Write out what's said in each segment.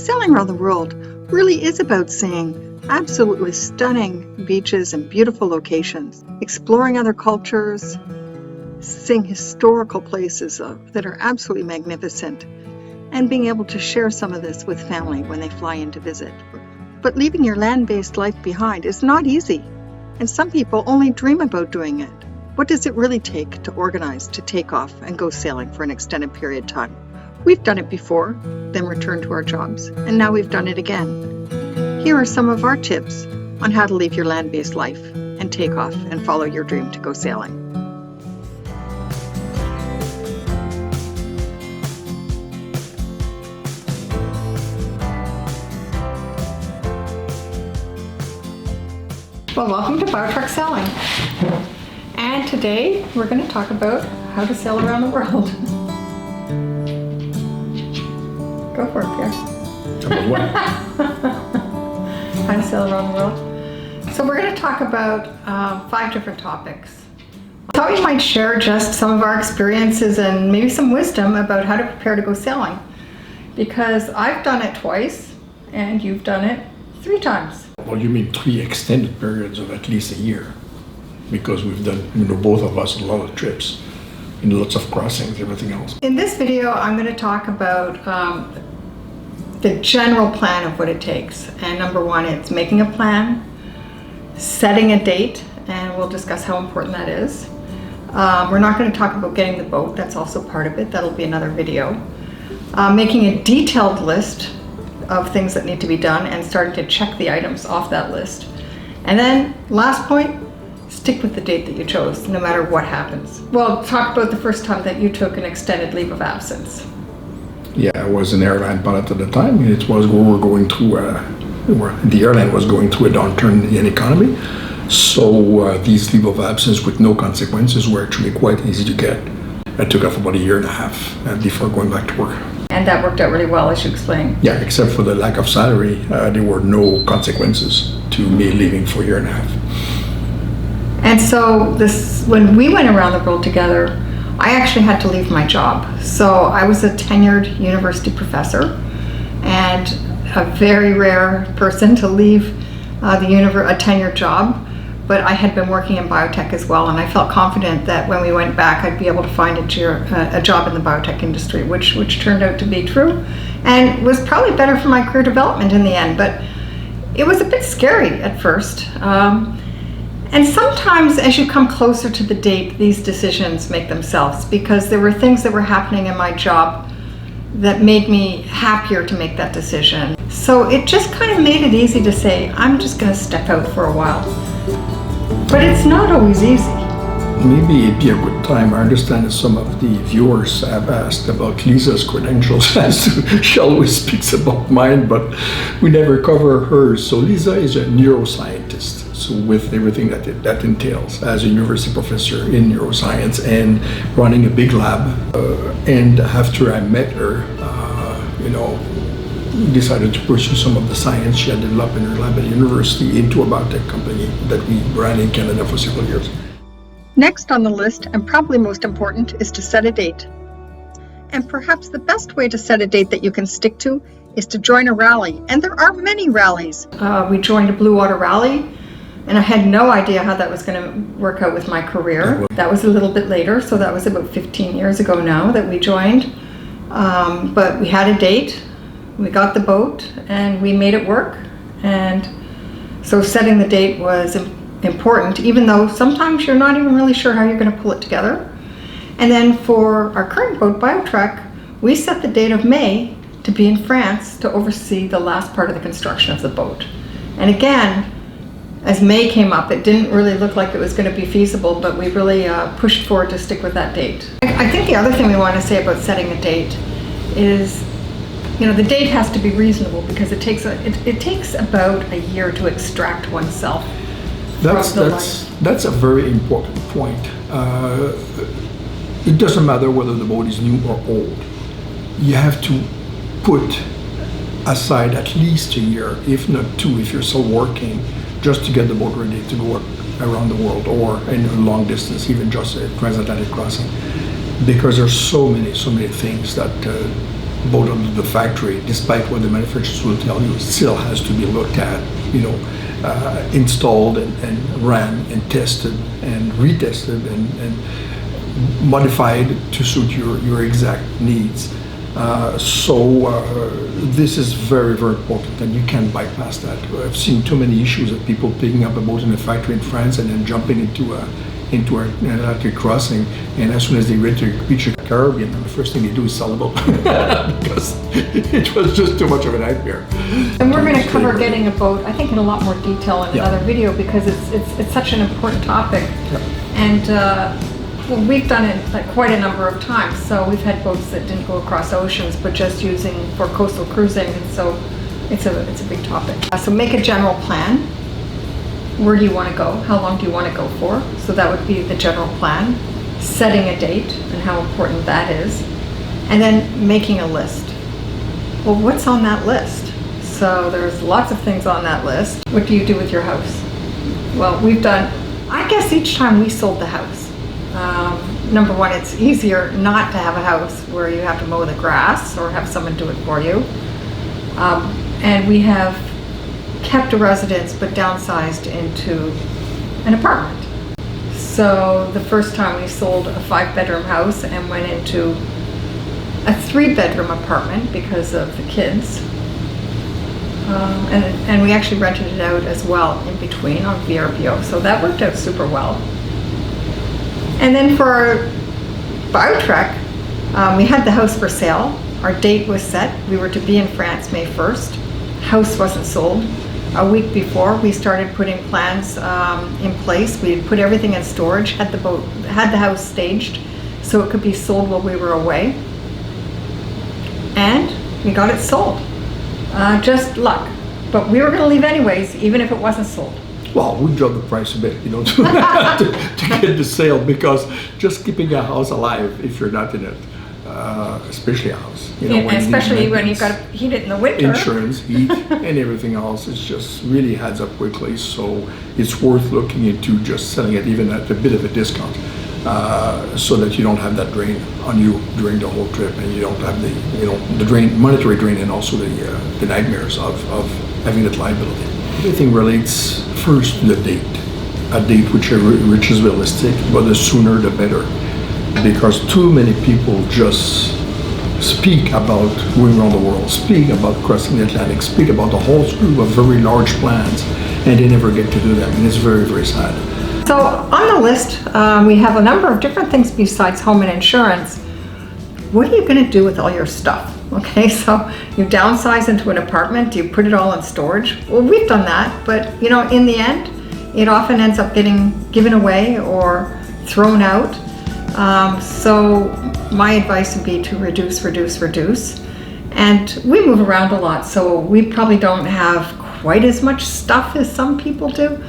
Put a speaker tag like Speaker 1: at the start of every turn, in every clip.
Speaker 1: Sailing around the world really is about seeing absolutely stunning beaches and beautiful locations, exploring other cultures, seeing historical places that are absolutely magnificent, and being able to share some of this with family when they fly in to visit. But leaving your land-based life behind is not easy, and some people only dream about doing it. What does it really take to organize to take off and go sailing for an extended period of time? We've done it before, then returned to our jobs, and now we've done it again. Here are some of our tips on how to leave your land-based life and take off and follow your dream to go sailing. Well, welcome to Bow Truck Sailing. And today we're going to talk about how to sail around the world. Go for it, Pierre.
Speaker 2: About what?
Speaker 1: How to sail around the world. So we're going to talk about 5 different topics. I thought we might share just some of our experiences and maybe some wisdom about how to prepare to go sailing. Because I've done it twice and you've done it 3 times.
Speaker 2: Well, you mean 3 extended periods of at least a year, because we've done, both of us, a lot of trips, lots of crossings, everything else.
Speaker 1: In this video, I'm going to talk about the general plan of what it takes. And number 1, it's making a plan, setting a date, and we'll discuss how important that is. We're not going to talk about getting the boat, that's also part of it, that'll be another video. Making a detailed list of things that need to be done and starting to check the items off that list. And then, last point, stick with the date that you chose, no matter what happens. Well, talk about the first time that you took an extended leave of absence.
Speaker 2: Yeah, I was an airline pilot at the time. It was we were going through, the airline was going through a downturn in the economy. So these leave of absence with no consequences were actually quite easy to get. I took off about 1.5 years before going back to work.
Speaker 1: And that worked out really well, as you explained.
Speaker 2: Yeah, except for the lack of salary, there were no consequences to me leaving for 1.5 years.
Speaker 1: And so when we went around the world together, I actually had to leave my job. So I was a tenured university professor and a very rare person to leave a tenured job. But I had been working in biotech as well, and I felt confident that when we went back, I'd be able to find a job in the biotech industry, which turned out to be true, and was probably better for my career development in the end. But it was a bit scary at first. And sometimes as you come closer to the date, these decisions make themselves, because there were things that were happening in my job that made me happier to make that decision. So it just kind of made it easy to say, I'm just going to step out for a while. But it's not always easy.
Speaker 2: Maybe it'd be a good time. I understand that some of the viewers have asked about Lisa's credentials, as she always speaks about mine, but we never cover hers. So Lisa is a neuroscientist, so with everything that entails as a university professor in neuroscience and running a big lab. And after I met her, decided to pursue some of the science she had developed in her lab at the university into a biotech company that we ran in Canada for several years.
Speaker 1: Next on the list, and probably most important, is to set a date. And perhaps the best way to set a date that you can stick to is to join a rally. And there are many rallies. We joined a Blue Water Rally, and I had no idea how that was going to work out with my career. That was a little bit later, so that was about 15 years ago now that we joined. But we had a date. We got the boat and we made it work, and so setting the date was important, even though sometimes you're not even really sure how you're going to pull it together. And then for our current boat, BioTrek, we set the date of May to be in France to oversee the last part of the construction of the boat. And again, as May came up, it didn't really look like it was going to be feasible, but we really pushed forward to stick with that date. I think the other thing we want to say about setting a date is, the date has to be reasonable, because it takes about a year to extract oneself from the life.
Speaker 2: That's a very important point. It doesn't matter whether the boat is new or old. You have to put aside at least a year, if not 2, if you're still working, just to get the boat ready to go around the world, or in a long distance, even just a transatlantic crossing. Because there's so many things that boat under the factory, despite what the manufacturers will tell you, it still has to be looked at, installed and ran and tested and retested and modified to suit your exact needs. This is very, very important, and you can't bypass that. I've seen too many issues of people picking up a boat in a factory in France and then jumping into an Atlantic crossing, and as soon as they reach the Caribbean, the first thing they do is sell the boat because it was just too much of a nightmare.
Speaker 1: And we're going to cover getting a boat, I think, in a lot more detail in another video, because it's such an important topic. And well, we've done it like quite a number of times. So we've had boats that didn't go across oceans, but just using for coastal cruising, and so it's a big topic. So make a general plan. Where do you want to go? How long do you want to go for? So that would be the general plan. Setting a date and how important that is. And then making a list. Well, what's on that list? So there's lots of things on that list. What do you do with your house? Well, we've done, I guess each time we sold the house. Number one, it's easier not to have a house where you have to mow the grass or have someone do it for you. And we have kept a residence but downsized into an apartment. So the first time we sold a 5-bedroom house and went into a 3-bedroom apartment because of the kids. And we actually rented it out as well in between on VRBO. So that worked out super well. And then for our bow trek, we had the house for sale. Our date was set. We were to be in France May 1st. House wasn't sold. A week before, we started putting plans in place. We had put everything in storage, had the house staged so it could be sold while we were away. And we got it sold. Just luck. But we were going to leave anyways, even if it wasn't sold.
Speaker 2: Well, we dropped the price a bit, to get the sale, because just keeping a house alive, if you're not in it, especially a house,
Speaker 1: especially when you've got to heat it in the winter.
Speaker 2: Insurance, heat, and everything else, it just really adds up quickly. So it's worth looking into just selling it even at a bit of a discount, so that you don't have that drain on you during the whole trip, and you don't have the monetary drain, and also the nightmares of having that liability. Everything relates first to the date, a date which is realistic, but the sooner the better, because too many people just speak about going around the world, speak about crossing the Atlantic, speak about the whole slew of very large plans, and they never get to do them, and it's very, very sad.
Speaker 1: So on the list, we have a number of different things besides home and insurance. What are you going to do with all your stuff? Okay, so you downsize into an apartment, you put it all in storage. Well, we've done that, but in the end, it often ends up getting given away or thrown out. So my advice would be to reduce. And we move around a lot, so we probably don't have quite as much stuff as some people do.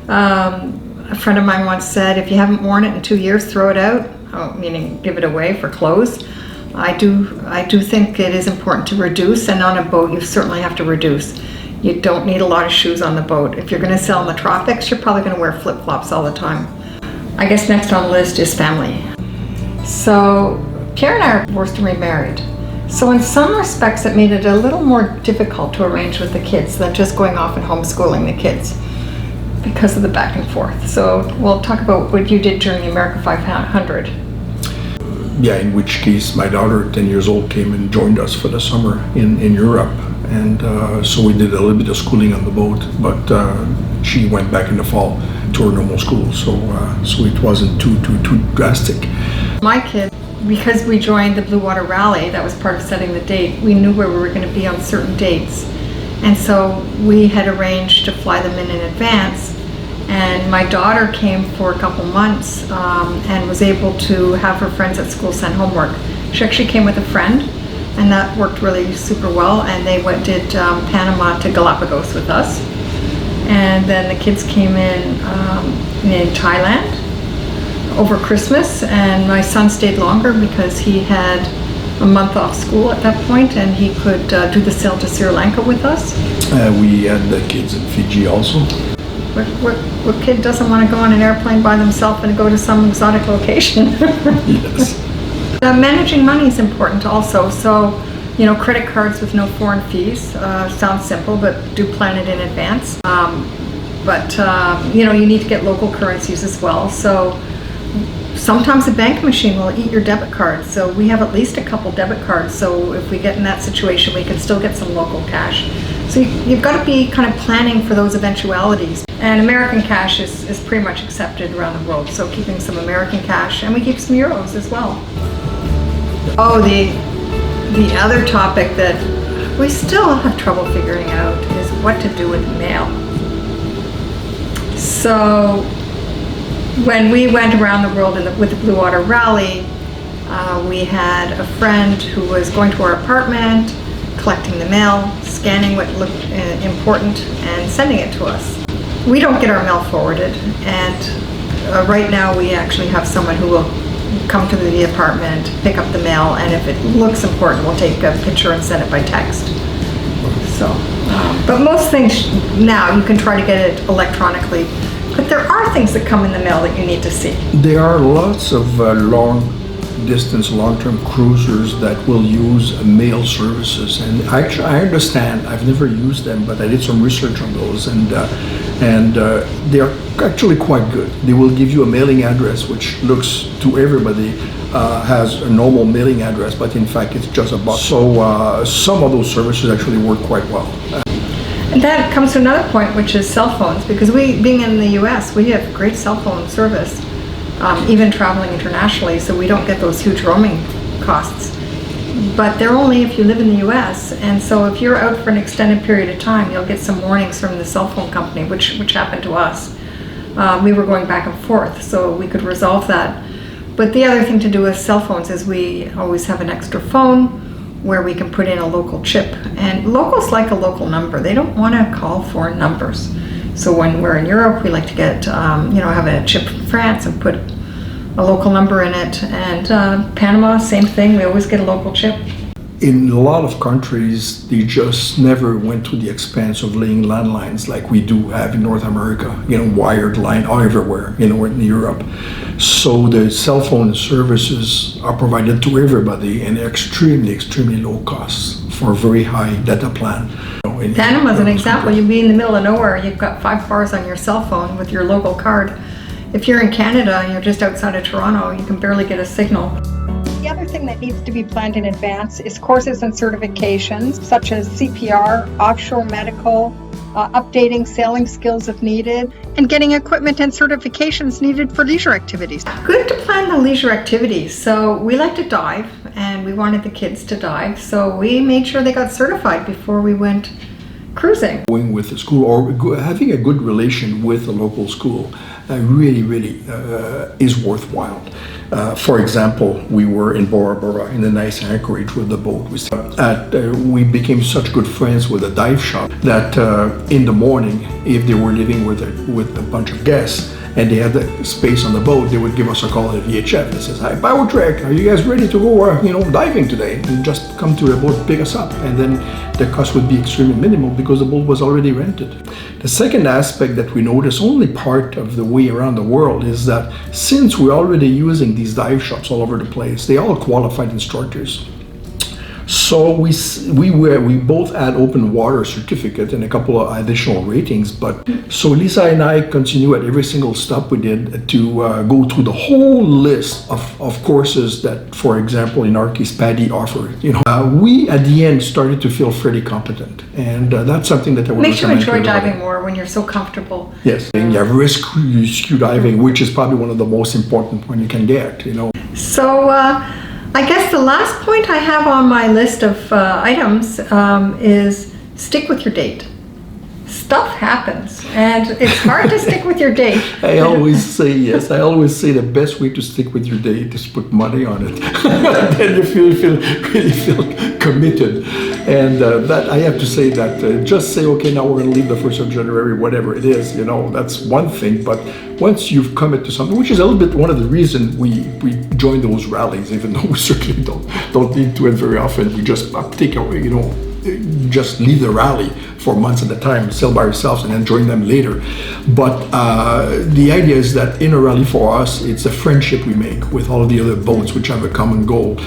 Speaker 1: A friend of mine once said, if you haven't worn it in 2 years, throw it out, meaning give it away for clothes. I do think it is important to reduce, and on a boat you certainly have to reduce. You don't need a lot of shoes on the boat. If you're going to sail in the tropics, you're probably going to wear flip-flops all the time. I guess next on the list is family. So Pierre and I are divorced and remarried. So in some respects it made it a little more difficult to arrange with the kids than just going off and homeschooling the kids because of the back and forth. So we'll talk about what you did during the America 500.
Speaker 2: Yeah, in which case my daughter, 10 years old, came and joined us for the summer in Europe. And so we did a little bit of schooling on the boat, but she went back in the fall to her normal school. So it wasn't too drastic.
Speaker 1: My kid, because we joined the Blue Water Rally, that was part of setting the date, we knew where we were going to be on certain dates. And so we had arranged to fly them in advance. And my daughter came for a couple months and was able to have her friends at school send homework. She actually came with a friend, and that worked really super well. And they did Panama to Galapagos with us. And then the kids came in Thailand over Christmas, and my son stayed longer because he had a month off school at that point, and he could do the sail to Sri Lanka with us.
Speaker 2: We had the kids in Fiji also.
Speaker 1: What kid doesn't want to go on an airplane by themselves and go to some exotic location?
Speaker 2: Yes.
Speaker 1: Managing money is important also. So Credit cards with no foreign fees. Sounds simple, but do plan it in advance. You need to get local currencies as well. So sometimes a bank machine will eat your debit card. So we have at least a couple debit cards. So if we get in that situation, we can still get some local cash. So you've got to be kind of planning for those eventualities. And American cash is pretty much accepted around the world. So keeping some American cash, and we keep some euros as well. Oh, the other topic that we still have trouble figuring out is what to do with mail. So when we went around the world with the Blue Water Rally, we had a friend who was going to our apartment, collecting the mail, scanning what looked important, and sending it to us. We don't get our mail forwarded, and right now we actually have someone who will come to the apartment, pick up the mail, and if it looks important, we'll take a picture and send it by text. So, but most things now you can try to get it electronically, but there are things that come in the mail that you need to see.
Speaker 2: There are lots of long-term cruisers that will use mail services, and actually I understand. I've never used them, but I did some research on those, and they are actually quite good. They will give you a mailing address, which looks to everybody has a normal mailing address, but in fact it's just a box. So some of those services actually work quite well.
Speaker 1: And that comes to another point, which is cell phones, because being in the US, we have great cell phone service, even traveling internationally, so we don't get those huge roaming costs. But they're only if you live in the US, and so if you're out for an extended period of time, you'll get some warnings from the cell phone company, which happened to us. We were going back and forth, so we could resolve that. But the other thing to do with cell phones is we always have an extra phone where we can put in a local chip. And locals like a local number. They don't want to call foreign numbers. So when we're in Europe, we like to get, have a chip from France and put a local number in it. And Panama, same thing. We always get a local chip.
Speaker 2: In a lot of countries, they just never went to the expense of laying landlines like we do have in North America, wired line everywhere, in Europe. So the cell phone services are provided to everybody and extremely, extremely low costs for a very high data plan.
Speaker 1: Panama is an example. You'd be in the middle of nowhere, you've got 5 bars on your cell phone with your local card. If you're in Canada and you're just outside of Toronto, you can barely get a signal.
Speaker 3: The other thing that needs to be planned in advance is courses and certifications such as CPR, offshore medical, updating sailing skills if needed,
Speaker 1: and getting equipment and certifications needed for leisure activities. Good to plan the leisure activities. So we like to dive, and we wanted the kids to dive, so we made sure they got certified before we went cruising.
Speaker 2: Going with the school or having a good relation with the local school really is worthwhile. For example, we were in Bora Bora in a nice anchorage with the boat. We became such good friends with a dive shop that in the morning, if they were living with a bunch of guests and they had the space on the boat, they would give us a call at VHF that says, "Hi, Power Trek, are you guys ready to go diving today?" And just come to the boat, pick us up, and then the cost would be extremely minimal because the boat was already rented. The second aspect that we notice only part of the way around the world is that since we're already using these dive shops all over the place, they all qualified instructors. So we both had open water certificate and a couple of additional ratings, but so Lisa and I continue at every single stop we did to go through the whole list of courses that, for example, in our case, Paddy offered. We at the end started to feel fairly competent, and that's something that I would
Speaker 1: makes you enjoy diving more when you're so comfortable.
Speaker 2: Yes, and you have rescue diving, which is probably one of the most important one you can get.
Speaker 1: So. I guess the last point I have on my list of items is stick with your date. Stuff happens, and it's hard to stick with your date.
Speaker 2: I always say the best way to stick with your date is put money on it. Then you really feel committed. And that I have to say that just say, okay, now we're going to leave the 1st of January, whatever it is, that's one thing. But once you've committed to something, which is a little bit one of the reasons we join those rallies, even though we certainly don't need to it very often. We just take away, just leave the rally for months at a time, sail by ourselves, and then join them later. But the idea is that in a rally for us, it's a friendship we make with all of the other boats which have a common goal.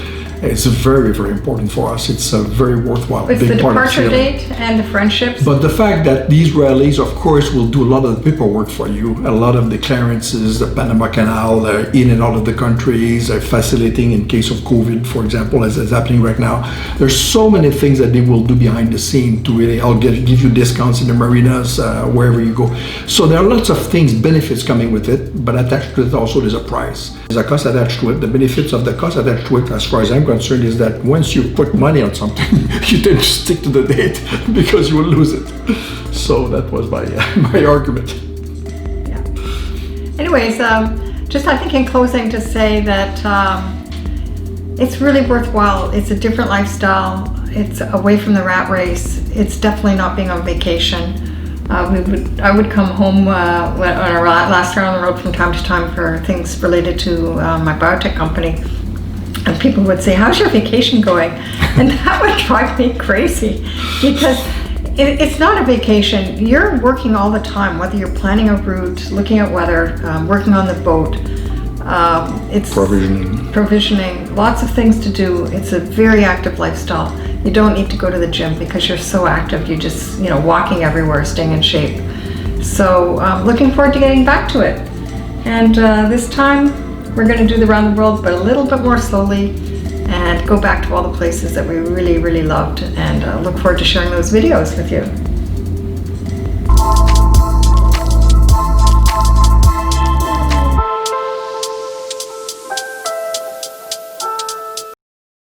Speaker 2: It's very, very important for us. It's a very worthwhile
Speaker 3: It's
Speaker 2: big
Speaker 3: the
Speaker 2: part of
Speaker 3: departure
Speaker 2: sailing.
Speaker 3: date and the friendships.
Speaker 2: But the fact that these rallies, of course, will do a lot of the paperwork for you, a lot of the clearances, the Panama Canal, in and out of the countries, facilitating in case of COVID, for example, as is happening right now. There's so many things that they will do behind the scene to really give you discounts in the marinas, wherever you go. So there are lots of things, benefits coming with it, but attached to it also there's a price. There's a cost attached to it. The benefits of the cost attached to it, as far as I'm concerned, is that once you put money on something, you tend to stick to the date because you will lose it. So that was my argument.
Speaker 3: Yeah. Anyways, just I think in closing to say that it's really worthwhile. It's a different lifestyle. It's away from the rat race. It's definitely not being on vacation. I would come home on our last round on the road from time to time for things related to my biotech company. And people would say, how's your vacation going? And that would drive me crazy because it's not a vacation. You're working all the time, whether you're planning a route, looking at weather, working on the boat. It's provisioning, lots of things to do. It's a very active lifestyle. You don't need to go to the gym because you're so active. You're just, walking everywhere, staying in shape. So looking forward to getting back to it. And this time we're going to do the round the world, but a little bit more slowly and go back to all the places that we really, really loved, and look forward to sharing those videos with you.